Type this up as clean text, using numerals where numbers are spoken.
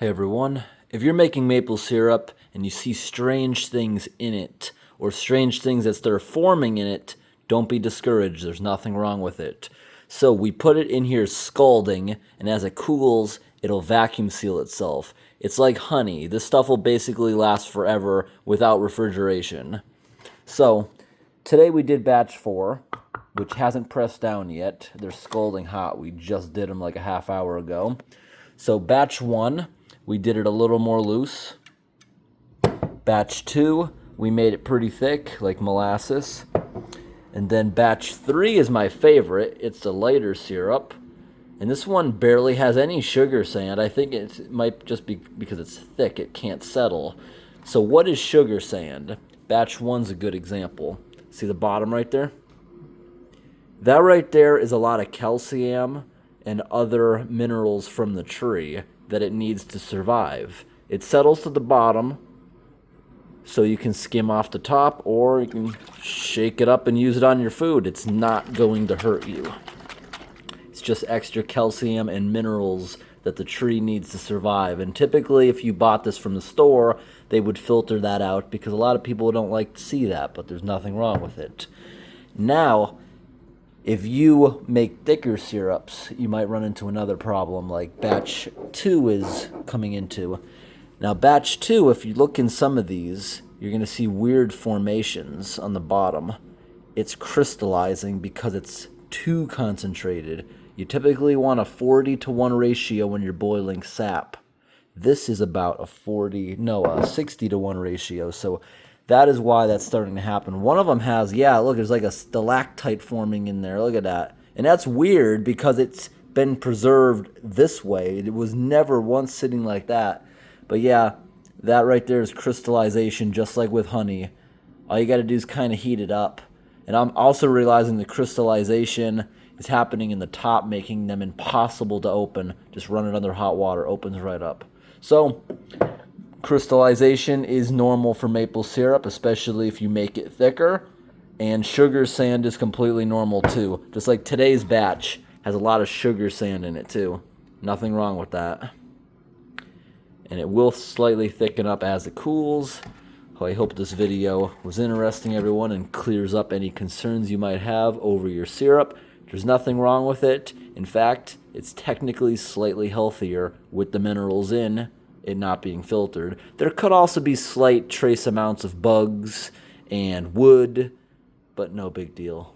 Hey everyone, if you're making maple syrup and you see strange things in it, or strange things that they're forming in it, don't be discouraged, there's nothing wrong with it. So we put it in here scalding, and as it cools, it'll vacuum seal itself. It's like honey, this stuff will basically last forever without refrigeration. So, today we did batch 4, which hasn't pressed down yet. They're scalding hot, we just did them like a half hour ago. So batch 1, we did it a little more loose. Batch 2, we made it pretty thick, like molasses. And then batch 3 is my favorite. It's the lighter syrup. And this one barely has any sugar sand. I think it might just be because it's thick, it can't settle. So what is sugar sand? Batch 1's a good example. See the bottom right there? That right there is a lot of calcium and other minerals from the tree that it needs to survive. It settles to the bottom, so you can skim off the top, or you can shake it up and use it on your food. It's not going to hurt you. It's just extra calcium and minerals that the tree needs to survive. And typically, if you bought this from the store, they would filter that out because a lot of people don't like to see that, but there's nothing wrong with it. Now, if you make thicker syrups, you might run into another problem like batch 2 is coming into. Now, batch 2, if you look in some of these, you're going to see weird formations on the bottom. It's crystallizing because it's too concentrated. You typically want a 40-to-1 ratio when you're boiling sap. This is about a 60-to-1 ratio, so that is why that's starting to happen. One of them has, look, there's like a stalactite forming in there. Look at that. And that's weird because it's been preserved this way. It was never once sitting like that. But yeah, that right there is crystallization, just like with honey. All you got to do is kind of heat it up. And I'm also realizing the crystallization is happening in the top, making them impossible to open. Just run it under hot water, opens right up. So, crystallization is normal for maple syrup, especially if you make it thicker. And sugar sand is completely normal too. Just like today's batch has a lot of sugar sand in it too. Nothing wrong with that. And it will slightly thicken up as it cools. I hope this video was interesting, everyone, and clears up any concerns you might have over your syrup. There's nothing wrong with it. In fact, it's technically slightly healthier with the minerals in it not being filtered. There could also be slight trace amounts of bugs and wood, but no big deal.